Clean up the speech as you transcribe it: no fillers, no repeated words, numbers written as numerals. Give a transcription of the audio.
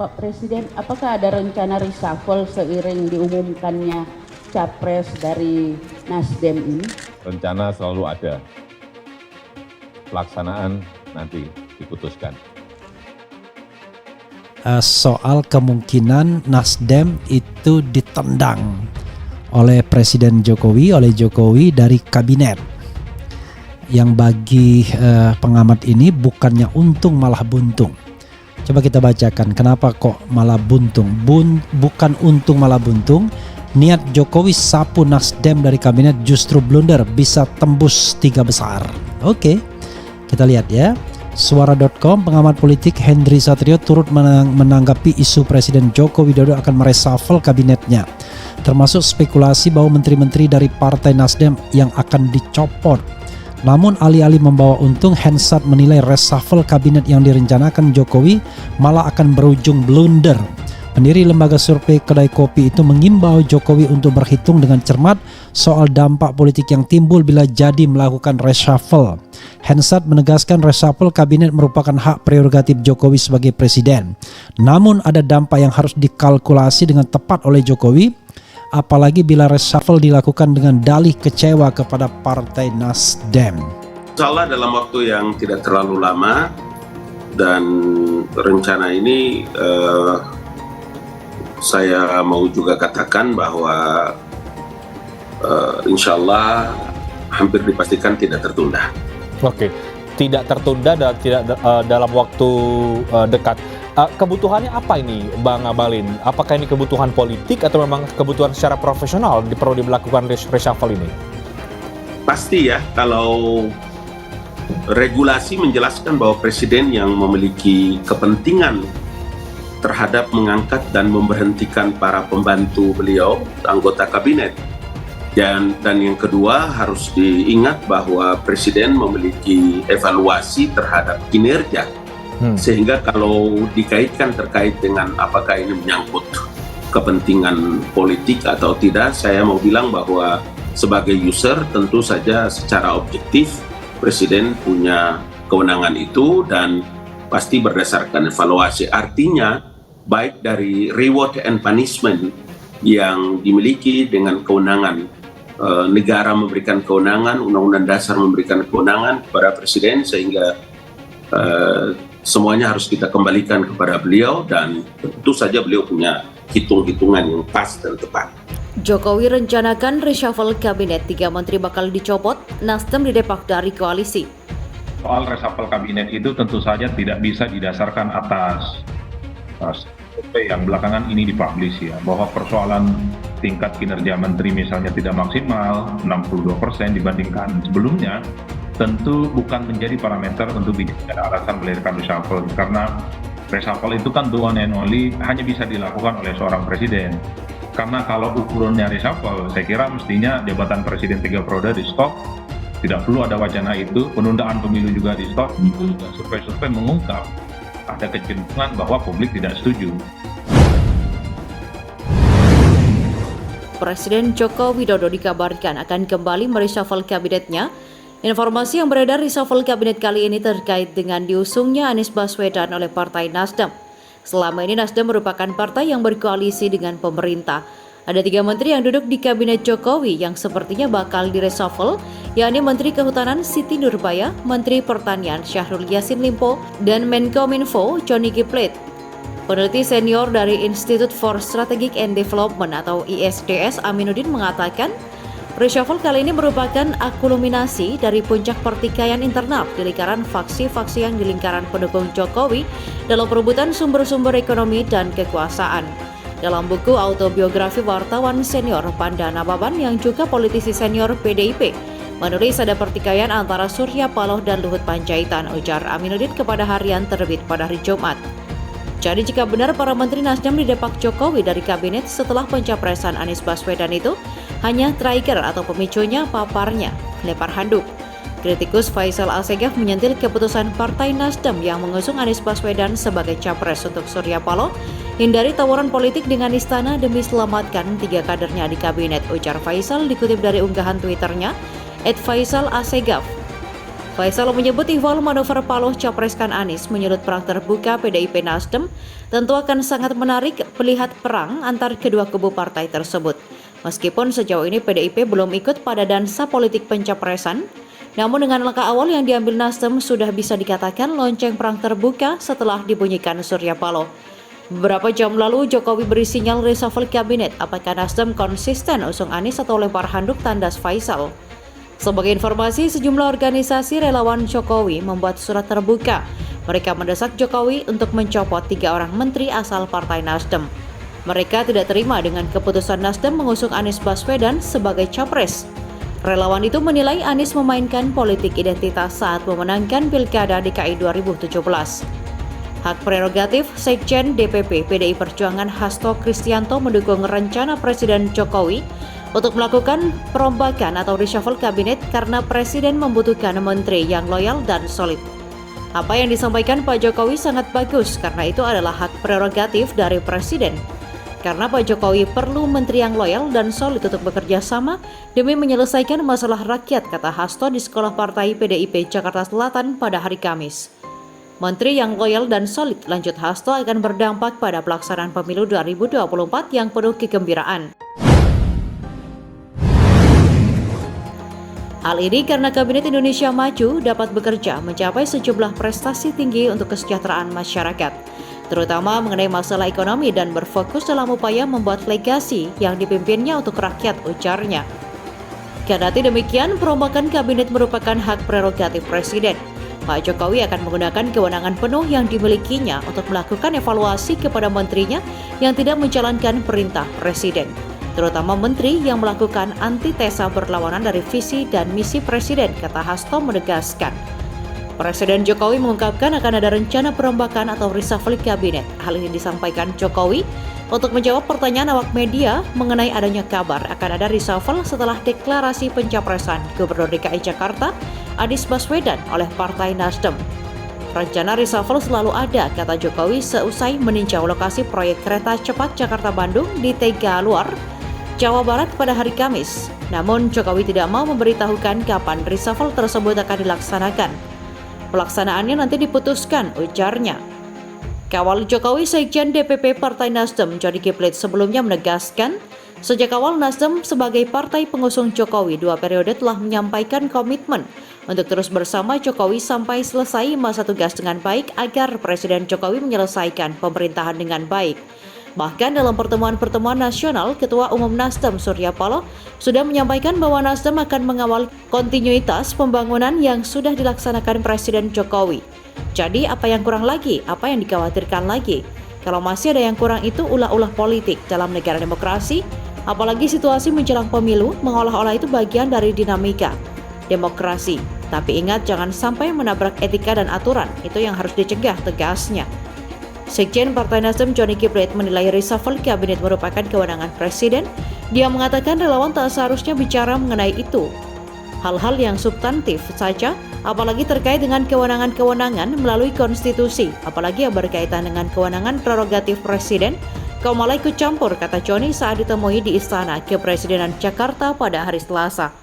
Pak Presiden, apakah ada rencana reshuffle seiring diumumkannya capres dari Nasdem ini? Rencana selalu ada, pelaksanaan nanti diputuskan. Soal kemungkinan Nasdem itu ditendang oleh Presiden Jokowi, dari kabinet, yang bagi pengamat ini bukannya untung malah buntung. Coba kita bacakan kenapa kok malah buntung. Bukan untung malah buntung. Niat Jokowi sapu Nasdem dari kabinet justru blunder, bisa tembus 3 besar. Oke, kita lihat ya. Suara.com, pengamat politik Hendry Satrio turut menanggapi isu Presiden Joko Widodo akan mereshuffle kabinetnya, termasuk spekulasi bahwa menteri-menteri dari Partai Nasdem yang akan dicopot. Namun alih-alih membawa untung, Hensat menilai reshuffle kabinet yang direncanakan Jokowi malah akan berujung blunder. Pendiri lembaga survei Kedai Kopi itu mengimbau Jokowi untuk berhitung dengan cermat soal dampak politik yang timbul bila jadi melakukan reshuffle. Hensat menegaskan reshuffle kabinet merupakan hak prerogatif Jokowi sebagai presiden. Namun ada dampak yang harus dikalkulasi dengan tepat oleh Jokowi, apalagi bila reshuffle dilakukan dengan dalih kecewa kepada Partai Nasdem. Insya Allah dalam waktu yang tidak terlalu lama, dan rencana ini saya mau juga katakan bahwa insya Allah hampir dipastikan tidak tertunda. Oke, tidak tertunda dan tidak dalam waktu dekat. Kebutuhannya apa ini, Bang Abalin? Apakah ini kebutuhan politik atau memang kebutuhan secara profesional perlu dilakukan reshuffle ini? Pasti ya, kalau regulasi menjelaskan bahwa presiden yang memiliki kepentingan terhadap mengangkat dan memberhentikan para pembantu beliau, anggota kabinet. Dan yang kedua harus diingat bahwa presiden memiliki evaluasi terhadap kinerja. Sehingga kalau dikaitkan terkait dengan apakah ini menyangkut kepentingan politik atau tidak, saya mau bilang bahwa sebagai user tentu saja secara objektif presiden punya kewenangan itu dan pasti berdasarkan evaluasi. Artinya baik dari reward and punishment yang dimiliki dengan kewenangan, negara memberikan kewenangan, undang-undang dasar memberikan kewenangan kepada presiden, sehingga semuanya harus kita kembalikan kepada beliau dan tentu saja beliau punya hitung-hitungan yang pas dan tepat. Jokowi rencanakan reshuffle kabinet, 3 menteri bakal dicopot, Nasdem didepak dari koalisi. Soal reshuffle kabinet itu tentu saja tidak bisa didasarkan atas survei yang belakangan ini dipublish ya, bahwa persoalan tingkat kinerja menteri misalnya tidak maksimal 62% dibandingkan sebelumnya, tentu bukan menjadi parameter untuk dijadikan alasan melahirkan reshuffle, karena reshuffle itu kan the one and only hanya bisa dilakukan oleh seorang presiden. Karena kalau ukurannya reshuffle, saya kira mestinya jabatan presiden 3 periode di stop, tidak perlu ada wacana itu, penundaan pemilu juga di stop, itu juga survei-survei mengungkap ada kecenderungan bahwa publik tidak setuju. Presiden Joko Widodo dikabarkan akan kembali mereshuffle kabinetnya. Informasi yang beredar reshuffle kabinet kali ini terkait dengan diusungnya Anies Baswedan oleh Partai Nasdem. Selama ini Nasdem merupakan partai yang berkoalisi dengan pemerintah. Ada 3 menteri yang duduk di kabinet Jokowi yang sepertinya bakal direshuffle, yakni Menteri Kehutanan Siti Nurbaya, Menteri Pertanian Syahrul Yassin Limpo, dan Menkominfo Johnny G. Plate. Peneliti senior dari Institute for Strategic and Development atau ISDS Aminuddin mengatakan, reshuffle kali ini merupakan akulminasi dari puncak pertikaian internal di lingkaran faksi-faksi yang di lingkaran pendukung Jokowi dalam perebutan sumber-sumber ekonomi dan kekuasaan. Dalam buku autobiografi wartawan senior Pandana Baban yang juga politisi senior PDIP, menulis ada pertikaian antara Surya Paloh dan Luhut Panjaitan, ujar Aminuddin kepada Harian terbit pada hari Jumat. Jadi jika benar para menteri Nasdem didepak Jokowi dari kabinet setelah pencapresan Anies Baswedan itu, hanya trigger atau pemicunya paparnya, lempar handuk. Kritikus Faisal Asegaf menyentil keputusan Partai Nasdem yang mengusung Anies Baswedan sebagai capres untuk Surya Paloh, hindari tawaran politik dengan istana demi selamatkan 3 kadernya di kabinet, ujar Faisal dikutip dari unggahan Twitternya @FaisalAsegaf. Faisal menyebut ihwal manuver Paloh capreskan Anies menyulut perang terbuka PDIP Nasdem tentu akan sangat menarik melihat perang antar kedua kubu partai tersebut. Meskipun sejauh ini PDIP belum ikut pada dansa politik pencapresan, namun dengan langkah awal yang diambil Nasdem sudah bisa dikatakan lonceng perang terbuka setelah dibunyikan Surya Paloh. Beberapa jam lalu Jokowi beri sinyal reshuffle kabinet, apakah Nasdem konsisten usung Anies atau lempar handuk tandas Faisal. Sebagai informasi, sejumlah organisasi relawan Jokowi membuat surat terbuka. Mereka mendesak Jokowi untuk mencopot 3 orang menteri asal Partai Nasdem. Mereka tidak terima dengan keputusan Nasdem mengusung Anies Baswedan sebagai capres. Relawan itu menilai Anies memainkan politik identitas saat memenangkan Pilkada DKI 2017. Hak prerogatif Sekjen DPP PDI Perjuangan Hasto Kristianto mendukung rencana Presiden Jokowi untuk melakukan perombakan atau reshuffle kabinet karena Presiden membutuhkan menteri yang loyal dan solid. Apa yang disampaikan Pak Jokowi sangat bagus karena itu adalah hak prerogatif dari Presiden. Karena Pak Jokowi perlu menteri yang loyal dan solid untuk bekerja sama demi menyelesaikan masalah rakyat, kata Hasto di Sekolah Partai PDIP Jakarta Selatan pada hari Kamis. Menteri yang loyal dan solid, lanjut Hasto, akan berdampak pada pelaksanaan pemilu 2024 yang penuh kegembiraan. Hal ini karena Kabinet Indonesia Maju dapat bekerja mencapai sejumlah prestasi tinggi untuk kesejahteraan masyarakat, terutama mengenai masalah ekonomi dan berfokus dalam upaya membuat legasi yang dipimpinnya untuk rakyat, ujarnya. Kendati demikian, perombakan kabinet merupakan hak prerogatif Presiden. Pak Jokowi akan menggunakan kewenangan penuh yang dimilikinya untuk melakukan evaluasi kepada menterinya yang tidak menjalankan perintah Presiden, terutama menteri yang melakukan antitesa berlawanan dari visi dan misi Presiden, kata Hasto menegaskan. Presiden Jokowi mengungkapkan akan ada rencana perombakan atau reshuffle kabinet. Hal ini disampaikan Jokowi untuk menjawab pertanyaan awak media mengenai adanya kabar akan ada reshuffle setelah deklarasi pencapresan Gubernur DKI Jakarta Anies Baswedan oleh Partai Nasdem. Rencana reshuffle selalu ada, kata Jokowi seusai meninjau lokasi proyek kereta cepat Jakarta-Bandung di Tegaluar, Jawa Barat pada hari Kamis. Namun Jokowi tidak mau memberitahukan kapan reshuffle tersebut akan dilaksanakan. Pelaksanaannya nanti diputuskan, ujarnya. Kawal Jokowi, Sekjen DPP Partai Nasdem Joni G Plate sebelumnya menegaskan, sejak awal Nasdem sebagai partai pengusung Jokowi 2 periode telah menyampaikan komitmen untuk terus bersama Jokowi sampai selesai masa tugas dengan baik agar Presiden Jokowi menyelesaikan pemerintahan dengan baik. Bahkan dalam pertemuan-pertemuan nasional, Ketua Umum Nasdem Surya Paloh sudah menyampaikan bahwa Nasdem akan mengawal kontinuitas pembangunan yang sudah dilaksanakan Presiden Jokowi. Jadi apa yang kurang lagi? Apa yang dikhawatirkan lagi? Kalau masih ada yang kurang itu ulah-ulah politik dalam negara demokrasi, apalagi situasi menjelang pemilu, mengolah-olah itu bagian dari dinamika demokrasi. Tapi ingat, jangan sampai menabrak etika dan aturan, itu yang harus dicegah, tegasnya. Sekjen Partai Nasdem Joni G Plate menilai reshuffle kabinet merupakan kewenangan Presiden. Dia mengatakan relawan tak seharusnya bicara mengenai itu. Hal-hal yang substantif saja, apalagi terkait dengan kewenangan-kewenangan melalui konstitusi, apalagi yang berkaitan dengan kewenangan prerogatif Presiden, kau malah ikut campur, kata Joni saat ditemui di Istana Kepresidenan Jakarta pada hari Selasa.